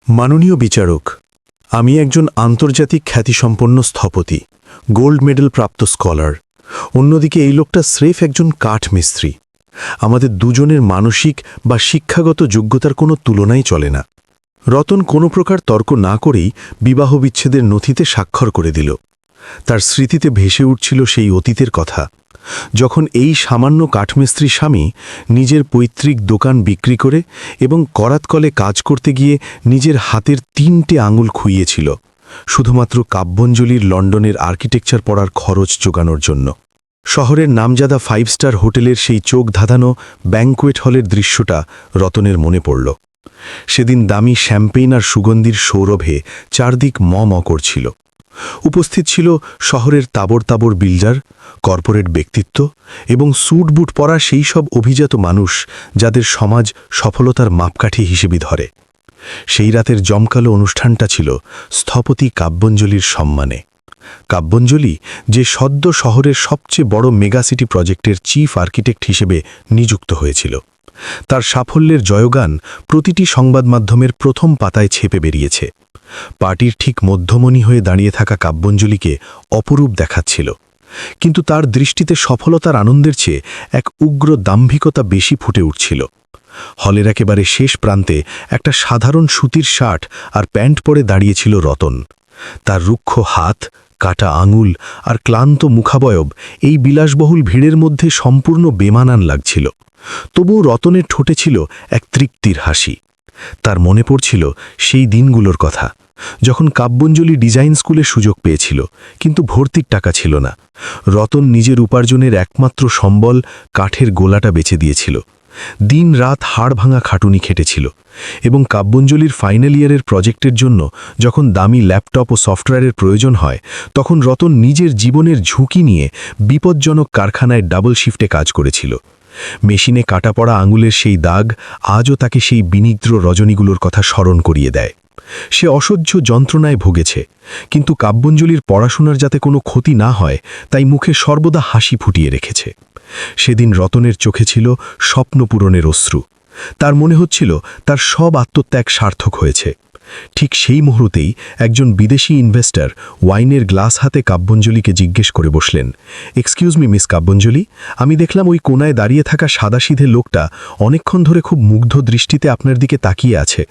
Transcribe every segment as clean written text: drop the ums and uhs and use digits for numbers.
মাননীয় বিচারক, আমি একজন আন্তর্জাতিক খ্যাতিসম্পন্ন স্থপতি, গোল্ড মেডেল প্রাপ্ত স্কলার। অন্যদিকে এই লোকটা স্রেফ একজন কাঠমিস্ত্রি। আমাদের দুজনের মানসিক বা শিক্ষাগত যোগ্যতার কোনো তুলনাই চলে না। রতন কোনো প্রকার তর্ক না করেই বিবাহ বিচ্ছেদের নথিতে স্বাক্ষর করে দিল। তার স্মৃতিতে ভেসে উঠছিল সেই অতীতের কথা, যখন এই সামান্য কাঠমিস্ত্রি স্বামী নিজের পৈতৃক দোকান বিক্রি করে এবং করাতকলে কাজ করতে গিয়ে নিজের হাতের 3টে আঙুল খুইয়েছিল, শুধুমাত্র কাব্যঞ্জলির লন্ডনের আর্কিটেকচার পড়ার খরচ জোগানোর জন্য। শহরের নামজাদা 5 স্টার হোটেলের সেই চোখ ধাঁধানো ব্যাংকোয়েট হলের দৃশ্যটা রতনের মনে পড়ল। সেদিন দামি শ্যাম্পেইন আর সুগন্ধির সৌরভে চারদিক ম করছিল। উপস্থিত ছিল শহরের তাবড় তাবড় বিল্ডার, কর্পোরেট ব্যক্তিত্ব এবং স্যুট বুট পরা সেই সব অভিজাত মানুষ যাদের সমাজ সফলতার মাপকাঠি হিসেবে ধরে। সেই রাতের জমকালো অনুষ্ঠানটা ছিল স্থপতি কাব্যঞ্জলির সম্মানে। কাব্যঞ্জলি যে সদ্য শহরের সবচেয়ে বড় মেগাসিটি প্রজেক্টের চিফ আর্কিটেক্ট হিসেবে নিযুক্ত হয়েছিল। তার সাফল্যের জয়গান প্রতিটি সংবাদ মাধ্যমের প্রথম পাতায় ছেপে বেরিয়েছে। পার্টির ঠিক মধ্যমণি হয়ে দাঁড়িয়ে থাকা কাব্যঞ্জলিকে অপরূপ দেখাচ্ছিল, কিন্তু তার দৃষ্টিতে সফলতার আনন্দের চেয়ে এক উগ্র দাম্ভিকতা বেশি ফুটে উঠছিল। হলের একেবারে শেষ প্রান্তে একটা সাধারণ সুতির শার্ট আর প্যান্ট পরে দাঁড়িয়েছিল রতন। তার রুক্ষ হাত, কাটা আঙুল আর ক্লান্ত মুখাবয়ব এই বিলাসবহুল ভিড়ের মধ্যে সম্পূর্ণ বেমানান লাগছিল। তবুও রতনের ঠোঁটে ছিল এক তৃপ্তির হাসি। তার মনে পড়ছিল সেই দিনগুলোর কথা, যখন কাব্যঞ্জলি ডিজাইন স্কুলে সুযোগ পেয়েছিল, কিন্তু ভর্তির টাকা ছিল না। রতন নিজের উপার্জনের একমাত্র সম্বল কাঠের গোলাটা বেচে দিয়েছিল। দিন রাত হাড় ভাঙা খাটুনি খেটেছিল এবং কাব্যঞ্জলির ফাইনাল ইয়ারের প্রজেক্টের জন্য যখন দামি ল্যাপটপ ও সফটওয়্যারের প্রয়োজন হয়, তখন রতন নিজের জীবনের ঝুঁকি নিয়ে বিপজ্জনক কারখানায় ডাবল শিফটে কাজ করেছিল। মেশিনে কাটা পড়া আঙুলের সেই দাগ আজও তাকে সেই বিনিদ্র রজনীগুলোর কথা স্মরণ করিয়ে দেয়। সে অসহ্য যন্ত্রণায় ভুগেছে, কিন্তু কাব্যঞ্জলির পড়াশোনার যাতে কোনো ক্ষতি না হয় তাই মুখে সর্বদা হাসি ফুটিয়ে রেখেছে। সেদিন রতনের চোখে ছিল স্বপ্ন পূরণের অশ্রু। তার মনে হচ্ছিল তার সব আত্মত্যাগ সার্থক হয়েছে। ঠিক সেই মুহূর্তেই একজন বিদেশি ইনভেস্টর ওয়াইনের গ্লাস হাতে কাব্যঞ্জলিকে জিজ্ঞেস করে বসলেন, এক্সকিউজ মি মিস কাব্যঞ্জলি, আমি দেখলাম ওই কোনায় দাঁড়িয়ে থাকা সাদাসিধে লোকটা অনেকক্ষণ ধরে খুব মুগ্ধ দৃষ্টিতে আপনার দিকে তাকিয়ে আছে।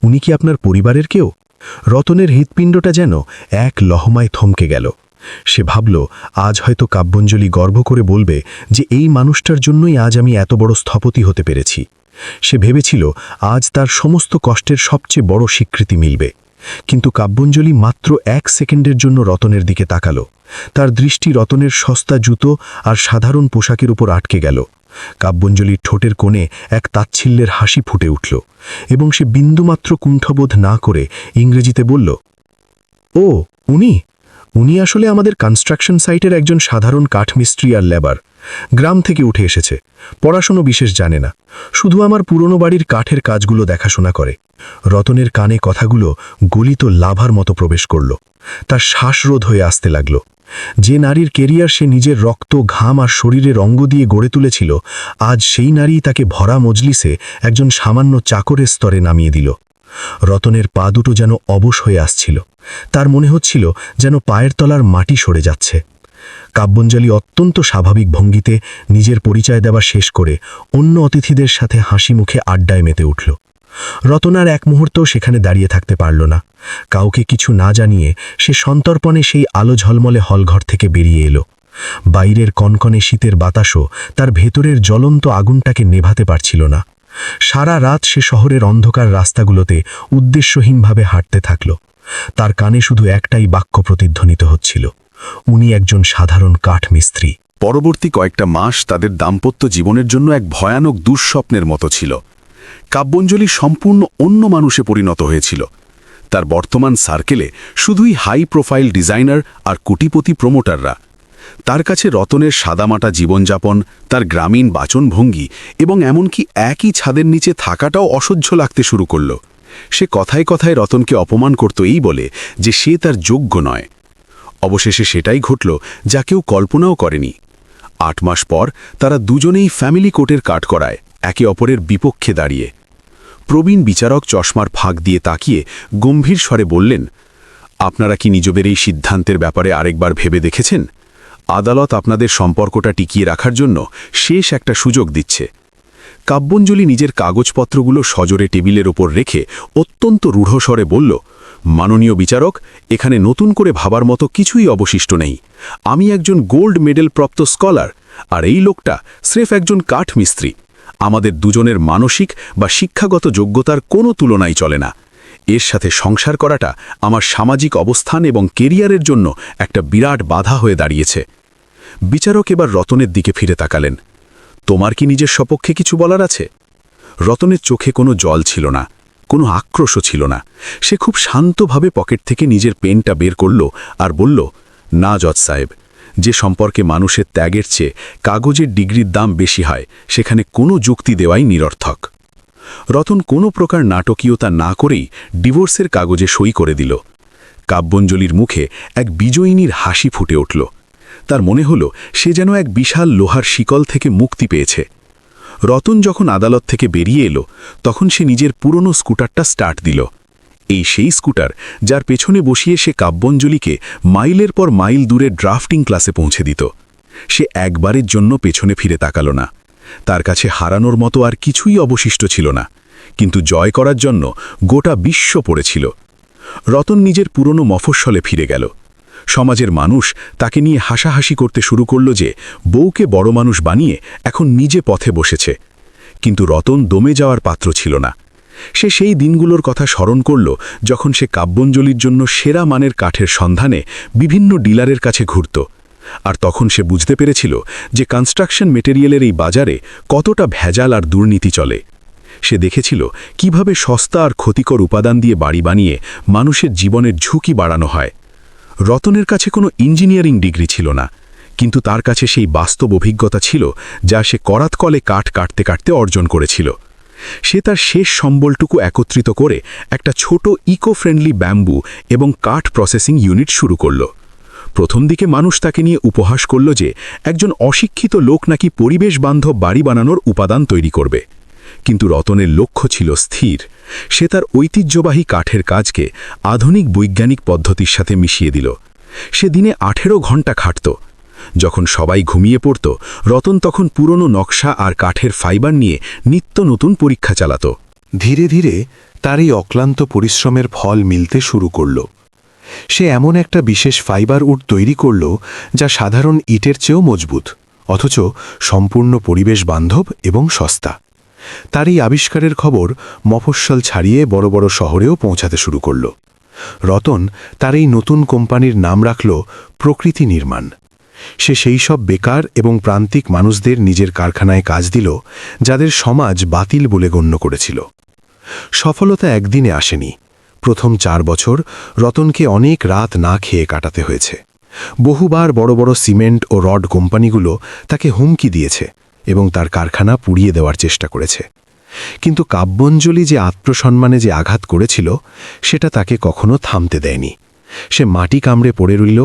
উনি কি আপনার পরিবারের কেউ? রতনের হৃৎপিণ্ডটা যেন এক লহমায় থমকে গেল। সে ভাবল, আজ হয়তো কাব্যঞ্জলি গর্ব করে বলবে যে এই মানুষটার জন্যই আজ আমি এত বড় স্থপতি হতে পেরেছি। সে ভেবেছিল আজ তার সমস্ত কষ্টের সবচেয়ে বড় স্বীকৃতি মিলবে। কিন্তু কাব্যঞ্জলি মাত্র 1 সেকেন্ডের জন্য রতনের দিকে তাকালো। তার দৃষ্টি রতনের সস্তা জুতো আর সাধারণ পোশাকের উপর আটকে গেল। কাব্যঞ্জলির ঠোঁটের কোণে এক তাচ্ছিল্যের হাসি ফুটে উঠল এবং সে বিন্দুমাত্র কুণ্ঠবোধ না করে ইংরেজিতে বলল, ও উনি আসলে আমাদের কনস্ট্রাকশন সাইটের একজন সাধারণ কাঠমিস্ত্রি আর লেবার। গ্রাম থেকে উঠে এসেছে, পড়াশোনা বিশেষ জানে না, শুধু আমার পুরনো বাড়ির কাঠের কাজগুলো দেখাশোনা করে। রতনের কানে কথাগুলো গলিত লাভার মতো প্রবেশ করল। তার শ্বাসরোধ হয়ে আসতে লাগল। যে নারীর কেরিয়ার সে নিজের রক্ত, ঘাম আর শরীরের অঙ্গ দিয়ে গড়ে তুলেছিল, আজ সেই নারী তাকে ভরা মজলিসে একজন সামান্য চাকরের স্তরে নামিয়ে দিল। রতনের পা দুটো যেন অবশ হয়ে আসছিল। তার মনে হচ্ছিল যেন পায়ের তলার মাটি সরে যাচ্ছে। কাব্যঞ্জলি অত্যন্ত স্বাভাবিক ভঙ্গিতে নিজের পরিচয় দেওয়া শেষ করে অন্য অতিথিদের সাথে হাসি মুখে আড্ডায় মেতে উঠল। রতন আর এক মুহূর্তও সেখানে দাঁড়িয়ে থাকতে পারল না। কাউকে কিছু না জানিয়ে সে সন্তর্পণে সেই আলো ঝলমলে হলঘর থেকে বেরিয়ে এলো। বাইরের কনকনে শীতের বাতাসও তার ভেতরের জ্বলন্ত আগুনটাকে নেভাতে পারছিল না। সারা রাত সে শহরের অন্ধকার রাস্তাগুলোতে উদ্দেশ্যহীনভাবে হাঁটতে থাকল। তার কানে শুধু একটাই বাক্য প্রতিধ্বনিত হচ্ছিল, উনি একজন সাধারণ কাঠমিস্ত্রি। পরবর্তী কয়েকটা মাস তাদের দাম্পত্য জীবনের জন্য এক ভয়ানক দুঃস্বপ্নের মতো ছিল। কাব্যঞ্জলি সম্পূর্ণ অন্য মানুষে পরিণত হয়েছিল। তার বর্তমান সার্কেলে শুধুই হাই প্রোফাইল ডিজাইনার আর কোটিপতি প্রমোটাররা। তার কাছে রতনের সাদামাটা জীবনযাপন, তার গ্রামীণ বাচনভঙ্গি এবং এমনকি একই ছাদের নিচে থাকাটাও অসহ্য লাগতে শুরু করল। সে কথায় কথায় রতনকে অপমান করত এই বলে যে সে তার যোগ্য নয়। অবশেষে সেটাই ঘটল যা কেউ কল্পনাও করেনি। 8 মাস পর তারা দুজনেই ফ্যামিলি কোর্টের কাঠগড়ায় একে অপরের বিপক্ষে দাঁড়িয়ে। প্রবীণ বিচারক চশমার ফাঁক দিয়ে তাকিয়ে গম্ভীর স্বরে বললেন, আপনারা কি নিজেদের এই সিদ্ধান্তের ব্যাপারে আরেকবার ভেবে দেখেছেন? আদালত আপনাদের সম্পর্কটা টিকিয়ে রাখার জন্য শেষ একটা সুযোগ দিচ্ছে। কাব্যঞ্জলি নিজের কাগজপত্রগুলো সজোরে টেবিলের ওপর রেখে অত্যন্ত রূঢ়স্বরে বলল, মাননীয় বিচারক, এখানে নতুন করে ভাবার মতো কিছুই অবশিষ্ট নেই। আমি একজন গোল্ড মেডেল প্রাপ্ত স্কলার, আর এই লোকটা স্রেফ একজন কাঠমিস্ত্রি। আমাদের দুজনের মানসিক বা শিক্ষাগত যোগ্যতার কোনো তুলনাই চলে না। এর সাথে সংসার করাটা আমার সামাজিক অবস্থান এবং কেরিয়ারের জন্য একটা বিরাট বাধা হয়ে দাঁড়িয়েছে। বিচারক এবার রতনের দিকে ফিরে তাকালেন। তোমার কি নিজের সপক্ষে কিছু বলার আছে? রতনের চোখে কোনো জল ছিল না, কোনো আক্রোশও ছিল না। সে খুব শান্তভাবে পকেট থেকে নিজের পেনটা বের করল আর বলল, না জজ সাহেব, যে সম্পর্কে মানুষের ত্যাগের চেয়ে কাগজের ডিগ্রির দাম বেশি হয়, সেখানে কোনো যুক্তি দেওয়াই নিরর্থক। রতন কোনো প্রকার নাটকীয়তা না করেই ডিভোর্সের কাগজে সই করে দিল। কাব্যঞ্জলির মুখে এক বিজয়িনীর হাসি ফুটে উঠল। তার মনে হল সে যেন এক বিশাল লোহার শিকল থেকে মুক্তি পেয়েছে। রতন যখন আদালত থেকে বেরিয়ে এলো, তখন সে নিজের পুরনো স্কুটারটা স্টার্ট দিল। এই সেই স্কুটার যার পেছনে বসিয়ে সে কাব্যঞ্জলিকে মাইলের পর মাইল দূরে ড্রাফটিং ক্লাসে পৌঁছে দিত। সে একবারের জন্য পেছনে ফিরে তাকাল না। তার কাছে হারানোর মতো আর কিছুই অবশিষ্ট ছিল না, কিন্তু জয় করার জন্য গোটা বিশ্ব পড়েছিল। রতন নিজের পুরনো মফস্বলে ফিরে গেল। সমাজের মানুষ তাকে নিয়ে হাসাহাসি করতে শুরু করল যে বউকে বড় মানুষ বানিয়ে এখন নিজে পথে বসেছে। কিন্তু রতন দমে যাওয়ার পাত্র ছিল না। সে সেই দিনগুলোর কথা স্মরণ করল যখন সে কাব্যঞ্জলির জন্য সেরা মানের কাঠের সন্ধানে বিভিন্ন ডিলারের কাছে ঘুরত। আর তখন সে বুঝতে পেরেছিল যে কনস্ট্রাকশন মেটেরিয়ালের এই বাজারে কতটা ভেজাল আর দুর্নীতি চলে। সে দেখেছিল কিভাবে সস্তা আর ক্ষতিকর উপাদান দিয়ে বাড়ি বানিয়ে মানুষের জীবনের ঝুঁকি বাড়ানো হয়। রতনের কাছে কোনো ইঞ্জিনিয়ারিং ডিগ্রি ছিল না, কিন্তু তার কাছে সেই বাস্তব অভিজ্ঞতা ছিল যা সে করাতকলে কাঠ কাটতে কাটতে অর্জন করেছিল। সে তার শেষ সম্বলটুকু একত্রিত করে একটা ছোট ইকো ফ্রেন্ডলি ব্যাম্বু এবং কাঠ প্রসেসিং ইউনিট শুরু করল। প্রথম দিকে মানুষ তাকে নিয়ে উপহাস করল যে একজন অশিক্ষিত লোক নাকি পরিবেশ বান্ধব বাড়ি বানানোর উপাদান তৈরি করবে। কিন্তু রতনের লক্ষ্য ছিল স্থির। সে তার ঐতিহ্যবাহী কাঠের কাজকে আধুনিক বৈজ্ঞানিক পদ্ধতির সাথে মিশিয়ে দিল। সে দিনে 18 ঘন্টা খাটত। যখন সবাই ঘুমিয়ে পড়ত, রতন তখন পুরনো নকশা আর কাঠের ফাইবার নিয়ে নিত্য নতুন পরীক্ষা চালাত। ধীরে ধীরে তার এই অক্লান্ত পরিশ্রমের ফল মিলতে শুরু করল। সে এমন একটা বিশেষ ফাইবার উড তৈরি করল যা সাধারণ ইটের চেয়েও মজবুত, অথচ সম্পূর্ণ পরিবেশ বান্ধব এবং সস্তা। তার এই আবিষ্কারের খবর মফস্বল ছাড়িয়ে বড় বড় শহরেও পৌঁছাতে শুরু করল। রতন তার এই নতুন কোম্পানির নাম রাখল প্রকৃতি নির্মাণ। সে সেই সব বেকার এবং প্রান্তিক মানুষদের নিজের কারখানায় কাজ দিল যাদের সমাজ বাতিল বলে গণ্য করেছিল। সফলতা একদিনে আসেনি। প্রথম 4 বছর রতনকে অনেক রাত না খেয়ে কাটাতে হয়েছে। বহুবার বড় বড় সিমেন্ট ও রড কোম্পানিগুলো তাকে হুমকি দিয়েছে এবং তার কারখানা পুড়িয়ে দেওয়ার চেষ্টা করেছে। কিন্তু কাব্যঞ্জলি যে আত্মসম্মানে যে আঘাত করেছিল, সেটা তাকে কখনো থামতে দেয়নি। সে মাটি কামড়ে পড়ে রইল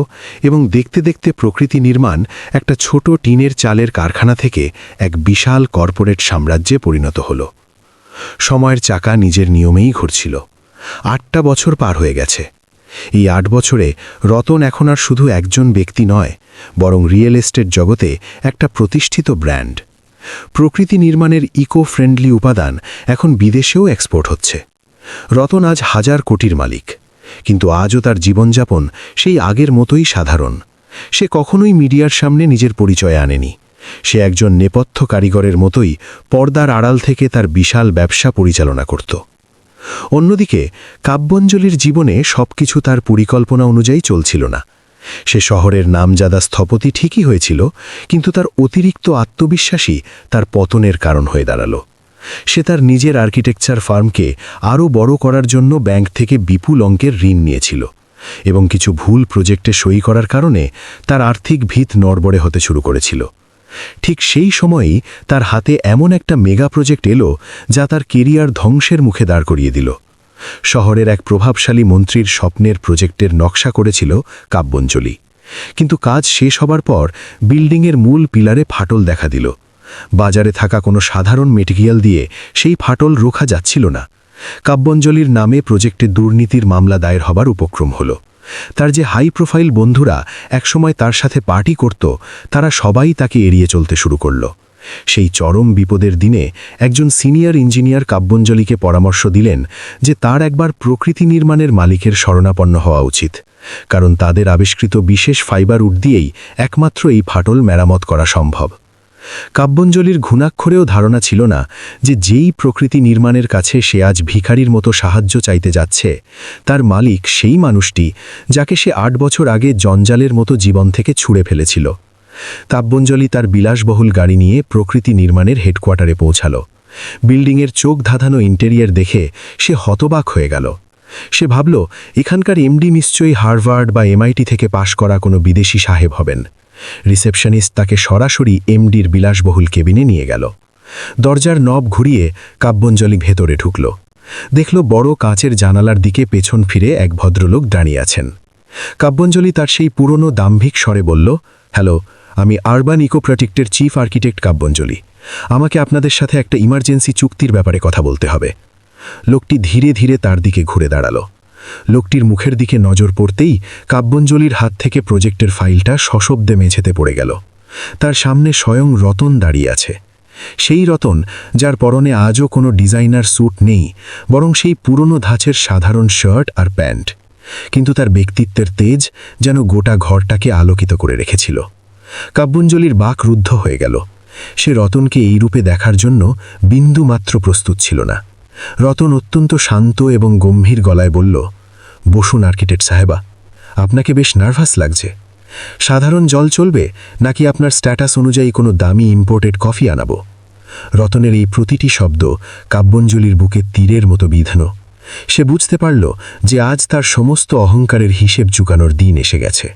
এবং দেখতে দেখতে প্রকৃতি নির্মাণ একটা ছোট টিনের চালের কারখানা থেকে এক বিশাল কর্পোরেট সাম্রাজ্যে পরিণত হল। সময়ের চাকা নিজের নিয়মেই ঘুরছিল। 8টা বছর পার হয়ে গেছে। এই 8 বছরে রতন এখন আর শুধু একজন ব্যক্তি নয়, বরং রিয়েল এস্টেট জগতে একটা প্রতিষ্ঠিত ব্র্যান্ড। প্রকৃতি নির্মাণের ইকো ফ্রেন্ডলি উপাদান এখন বিদেশেও এক্সপোর্ট হচ্ছে। রতন আজ 1000 কোটির মালিক, কিন্তু আজও তার জীবনযাপন সেই আগের মতোই সাধারণ। সে কখনোই মিডিয়ার সামনে নিজের পরিচয় আনেনি। সে একজন নেপথ্য কারিগরের মতোই পর্দার আড়াল থেকে তার বিশাল ব্যবসা পরিচালনা করত। অন্যদিকে কাব্যঞ্জলির জীবনে সবকিছু তার পরিকল্পনা অনুযায়ী চলছিল না। সে শহরের নামজাদা স্থপতি ঠিকই হয়েছিল, কিন্তু তার অতিরিক্ত আত্মবিশ্বাসী তার পতনের কারণ হয়ে দাঁড়াল। সে তার নিজের আর্কিটেকচার ফার্মকে আরও বড় করার জন্য ব্যাংক থেকে বিপুল অঙ্কের ঋণ নিয়েছিল এবং কিছু ভুল প্রজেক্টে সই করার কারণে তার আর্থিক ভিত নড়বড়ে হতে শুরু করেছিল। ঠিক সেই সময়েই তার হাতে এমন একটা মেগা প্রজেক্ট এলো যা তার কেরিয়ার ধ্বংসের মুখে দাঁড় করিয়ে দিল। শহরের এক প্রভাবশালী মন্ত্রীর স্বপ্নের প্রজেক্টের নকশা করেছিল কাব্যঞ্জলি, কিন্তু কাজ শেষ হবার পর বিল্ডিংয়ের মূল পিলারে ফাটল দেখা দিল বাজারে থাকা কোনো সাধারণ মেটেরিয়াল দিয়ে সেই ফাটল রোখা যাচ্ছিল না। কাব্যাঞ্জলির নামে প্রজেক্টে দুর্নীতির মামলা দায়ের হবার উপক্রম হল। তার যে হাই প্রোফাইল বন্ধুরা একসময় তার সাথে পার্টি করত, তারা সবাই তাকে এড়িয়ে চলতে শুরু করল। সেই চরম বিপদের দিনে একজন সিনিয়র ইঞ্জিনিয়ার কাব্যাঞ্জলিকে পরামর্শ দিলেন যে তার একবার প্রকৃতি নির্মাণের মালিকের শরণাপন্ন হওয়া উচিত, কারণ তাদের আবিষ্কৃত বিশেষ ফাইবার উড দিয়েই একমাত্র এই ফাটল মেরামত করা সম্ভব। কাব্যাঞ্জলির ঘুণাক্ষরেও ধারণা ছিল না যে যেই প্রকৃতি নির্মাণের কাছে সে আজ ভিখারির মতো সাহায্য চাইতে যাচ্ছে, তার মালিক সেই মানুষটি যাকে সে 8 বছর আগে জঞ্জালের মতো জীবন থেকে ছুঁড়ে ফেলেছিল। কাব্যাঞ্জলি তার বিলাসবহুল গাড়ি নিয়ে প্রকৃতি নির্মাণের হেডকোয়ার্টারে পৌঁছাল। বিল্ডিংয়ের চোখ ধাঁধানো ইন্টেরিয়ার দেখে সে হতবাক হয়ে গেল। সে ভাবল, এখানকার এমডি নিশ্চয়ই হার্ভার্ড বা এমআইটি থেকে পাশ করা কোনো বিদেশি সাহেব হবেন। রিসেপশনিস্ট তাকে সরাসরি এমডির বিলাসবহুল কেবিনে নিয়ে গেল। দরজার নব ঘুরিয়ে কাব্যাঞ্জলি ভেতরে ঢুকল। দেখল বড় কাঁচের জানালার দিকে পেছন ফিরে এক ভদ্রলোক দাঁড়িয়ে আছেন। কাব্যাঞ্জলি তার সেই পুরনো দাম্ভিক স্বরে বলল, হ্যালো, আমি আরবান ইকো প্রজেক্টের চিফ আর্কিটেক্ট কাব্যাঞ্জলি। আমাকে আপনাদের সাথে একটা ইমার্জেন্সি চুক্তির ব্যাপারে কথা বলতে হবে। লোকটি ধীরে ধীরে তার দিকে ঘুরে দাঁড়াল। লোকটির মুখের দিকে নজর পড়তেই কাব্যাঞ্জলির হাত থেকে প্রজেক্টের ফাইলটা সশব্দে মেঝেতে পড়ে গেল। তার সামনে স্বয়ং রতন দাঁড়িয়ে আছে। সেই রতন যার পরনে আজও কোনো ডিজাইনার স্যুট নেই, বরং সেই পুরনো ধাঁচের সাধারণ শার্ট আর প্যান্ট। কিন্তু তার ব্যক্তিত্বের তেজ যেন গোটা ঘরটাকে আলোকিত করে রেখেছিল। কাব্যাঞ্জলির বাক রুদ্ধ হয়ে গেল। সে রতনকে এই রূপে দেখার জন্য বিন্দুমাত্র প্রস্তুত ছিল না। রতন অত্যন্ত শান্ত এবং গম্ভীর গলায় বলল, বসুন আর্কিটেক্ট সাহেবা, আপনাকে বেশ নার্ভাস লাগছে। সাধারণ জল চলবে নাকি আপনার স্ট্যাটাস অনুযায়ী কোনো দামি ইম্পোর্টেড কফি আনাবো? রতনের এই প্রতিটি শব্দ কাব্যাঞ্জলির বুকে তীরের মতো বিঁধানো। সে বুঝতে পারল যে আজ তার সমস্ত অহংকারের হিসেব চুকানোর দিন এসে গেছে।